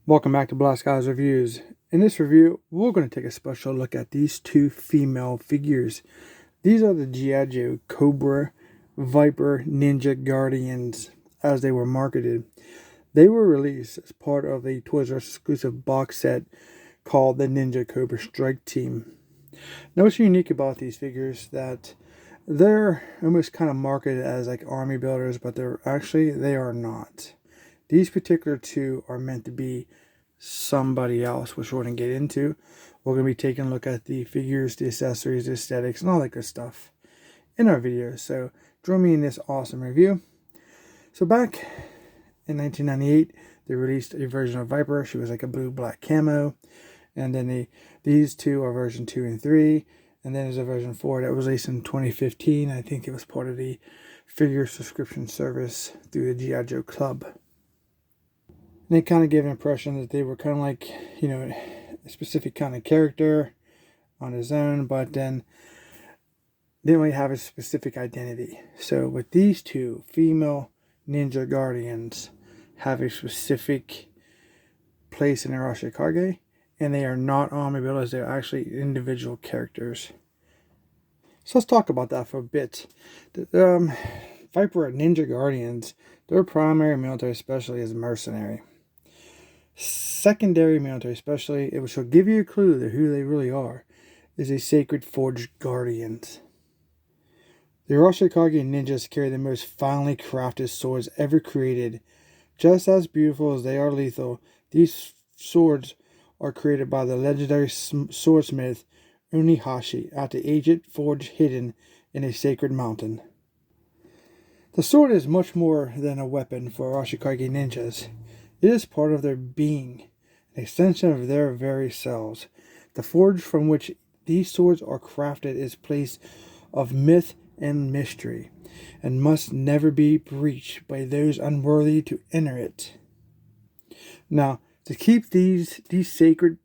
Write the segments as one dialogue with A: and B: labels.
A: Welcome back to Blast Guys Reviews. In this review, we're going to take a special look at these two female figures. These are the G.I.JOE Cobra Vypra Ninja Guardians as they were marketed. They were released as part of the Toys R Us exclusive box set called the Ninja Cobra Strike Team. Now what's unique about these figures that they're almost kind of marketed as like army builders, but they are not. These particular two are meant to be somebody else, which we're going to get into. We're going to be taking a look at the figures, the accessories, the aesthetics, and all that good stuff in our videos. So join me in this awesome review. So back in 1998, they released a version of Vypra. She was like a blue-black camo. And then these two are version 2 and 3. And then there's a version 4 that was released in 2015. I think it was part of the figure subscription service through the G.I.JOE Club. And they kind of gave an impression that they were kind of like, a specific kind of character on his own, but then didn't really have a specific identity. So with these two female Ninja Guardians have a specific place in Arashikage, and they are not army builders, they're actually individual characters. So let's talk about that for a bit. The Vypra Ninja Guardians, their primary military specialty is mercenary. Secondary military specialty, which will give you a clue to who they really are, is a sacred forged guardians. The Arashikage ninjas carry the most finely crafted swords ever created. Just as beautiful as they are lethal, these swords are created by the legendary swordsmith Unihashi at the ancient forge hidden in a sacred mountain. The sword is much more than a weapon for Arashikage ninjas. It is part of their being, an extension of their very selves. The forge from which these swords are crafted is a place of myth and mystery, and must never be breached by those unworthy to enter it. Now, to keep these sacred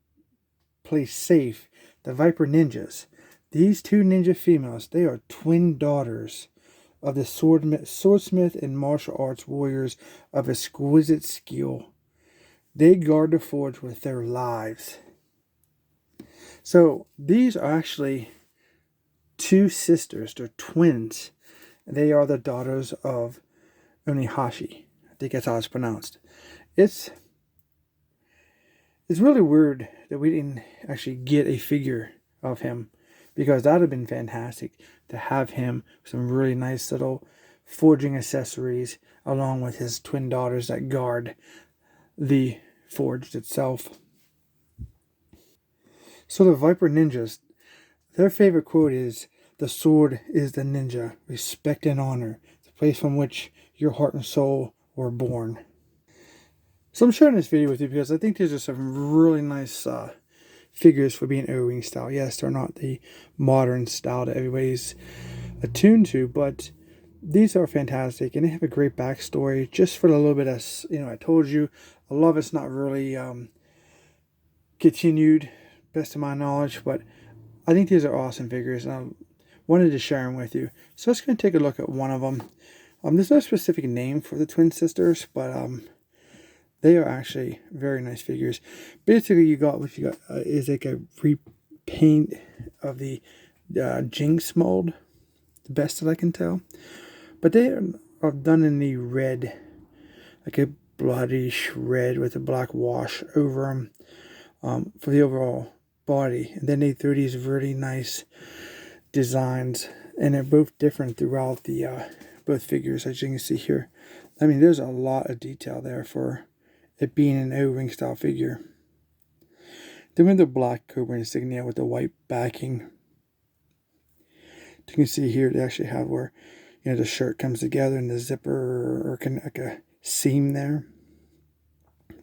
A: place safe, the Vypra ninjas, these two ninja females, they are twin daughters of the swordsmith and martial arts warriors of exquisite skill. They guard the forge with their lives. So these are actually two sisters. They're twins. They are the daughters of Unihashi. I think that's how it's pronounced. It's really weird that we didn't actually get a figure of him, because that would have been fantastic to have him with some really nice little forging accessories along with his twin daughters that guard the forge itself. So the Vypra ninjas, their favorite quote is, "The sword is the ninja, respect and honor, the place from which your heart and soul were born." So I'm sharing this video with you because I think these are some really nice figures for being O-ring style. Yes, they're not the modern style that everybody's attuned to, but these are fantastic, and they have a great backstory. Just for a little bit of, I told you, a lot of it's not really continued, best of my knowledge, but I think these are awesome figures, and I wanted to share them with you. So let's go and take a look at one of them. There's no specific name for the twin sisters, but they are actually very nice figures. Basically, what you got is like a repaint of the Jinx mold, the best that I can tell. But they are done in the red, like a bloodish red with a black wash over them for the overall body. And then they threw these really nice designs, and they're both different throughout the both figures, as you can see here. I mean, there's a lot of detail there for it being an O-ring style figure. Then with the black Cobra insignia with the white backing, you can see here they actually have where the shirt comes together and the zipper or like a seam there.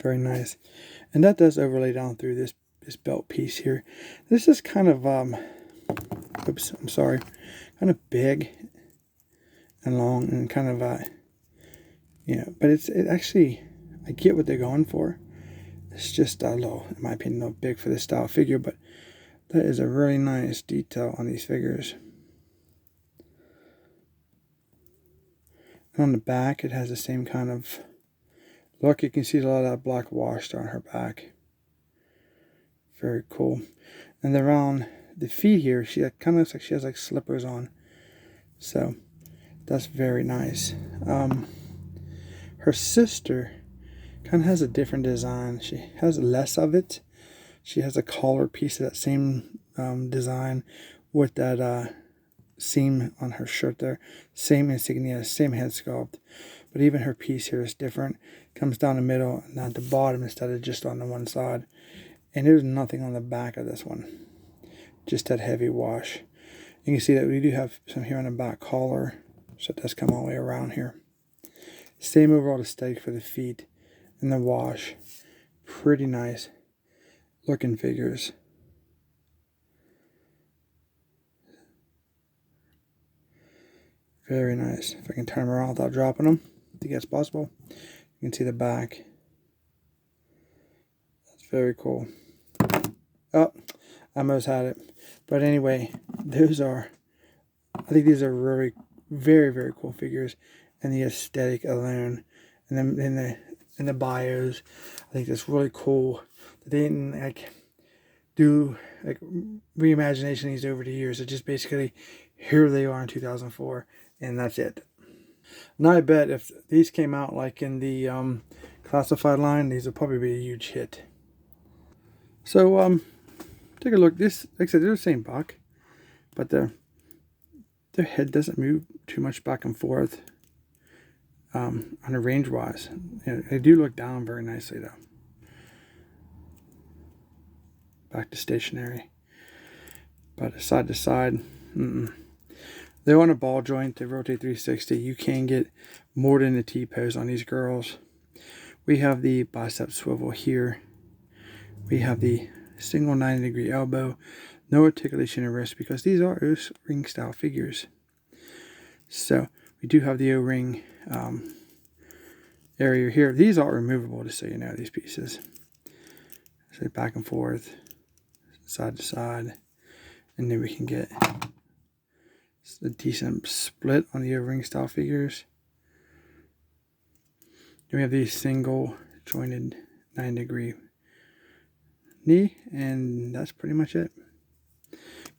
A: Very nice. And that does overlay down through this belt piece here. This is kind of oops, I'm sorry, kind of big and long and kind of but it actually, I get what they're going for. It's just a little, in my opinion, a little big for this style figure, but that is a really nice detail on these figures. And on the back, it has the same kind of Look, you can see a lot of that black wash on her back. Very cool. And around the feet here, she kind of looks like she has like slippers on. So that's very nice. Her sister kind of has a different design. She has less of it. She has a collar piece of that same design with that seam on her shirt there. Same insignia, same head sculpt. But even her piece here is different. Comes down the middle and at the bottom instead of just on the one side. And there's nothing on the back of this one. Just that heavy wash. You can see that we do have some here on the back collar. So it does come all the way around here. Same overall aesthetic for the feet and the wash. Pretty nice looking figures. Very nice. If I can turn them around without dropping them, I think that's possible. You can see the back. That's very cool. Oh, I almost had it. But anyway, those are, I think these are really very, very cool figures. And the aesthetic alone. And then in the bios, I think that's really cool. They didn't like do like reimagination these over the years. It just basically, here they are in 2004. And that's it. Now I bet if these came out like in the classified line, these would probably be a huge hit. So take a look. This, like I said, they're the same buck, but their head doesn't move too much back and forth on a range wise. You know, they do look down very nicely though. Back to stationary, but side to side. They're on a ball joint. They rotate 360. You can get more than the T-pose on these girls. We have the bicep swivel here. We have the single 90-degree elbow. No articulation in wrist because these are O-ring style figures. So we do have the O-ring area here. These are removable, just so you know, these pieces. So back and forth, side to side. And then we can get a decent split on the O-ring style figures. Then we have the single jointed 90-degree knee, and that's pretty much it.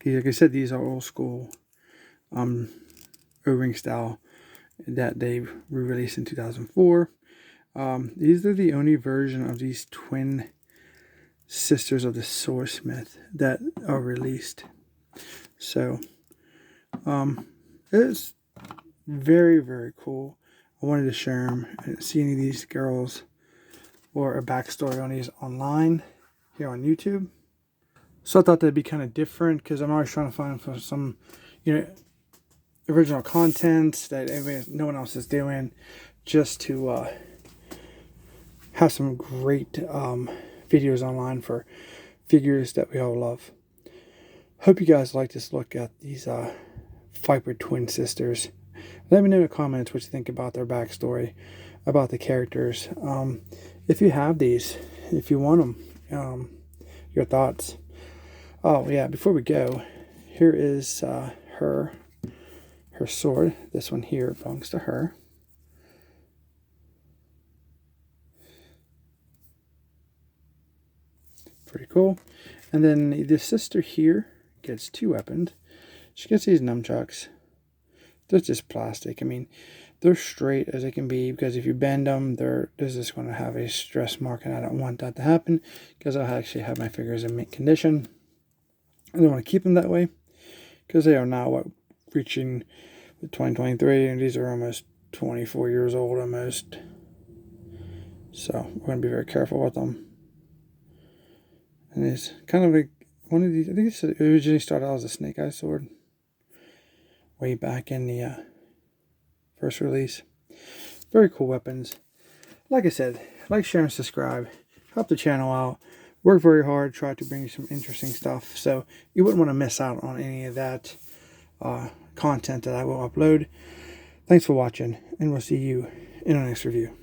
A: Like I said, these are old school O-ring style that they re-released in 2004. These are the only version of these twin sisters of the swordsmith that are released. So it's very, very cool. I wanted to share them. I didn't see any of these girls or a backstory on these online here on YouTube. So I thought that'd be kind of different because I'm always trying to find for some, original content that no one else is doing, just to have some great videos online for figures that we all love. Hope you guys like this look at these Vypra twin sisters. Let me know in the comments what you think about their backstory, about the characters. If you have these, if you want them, your thoughts. Oh yeah, before we go, here is her sword. This one here belongs to her. Pretty cool. And then the sister here gets two weapons. She gets these nunchucks. They're just plastic. I mean, they're straight as they can be because if you bend them, they're just going to have a stress mark, and I don't want that to happen because I actually have my figures in mint condition. I don't want to keep them that way because they are now reaching 2023, and these are almost 24 years old almost. So we're going to be very careful with them. And it's kind of like one of these. I think it originally started out as a snake eye sword way back in the first release. Very cool weapons. Like I said, like, share, and subscribe. Help the channel out. Work very hard. Try to bring you some interesting stuff. So you wouldn't want to miss out on any of that content that I will upload. Thanks for watching, and we'll see you in our next review.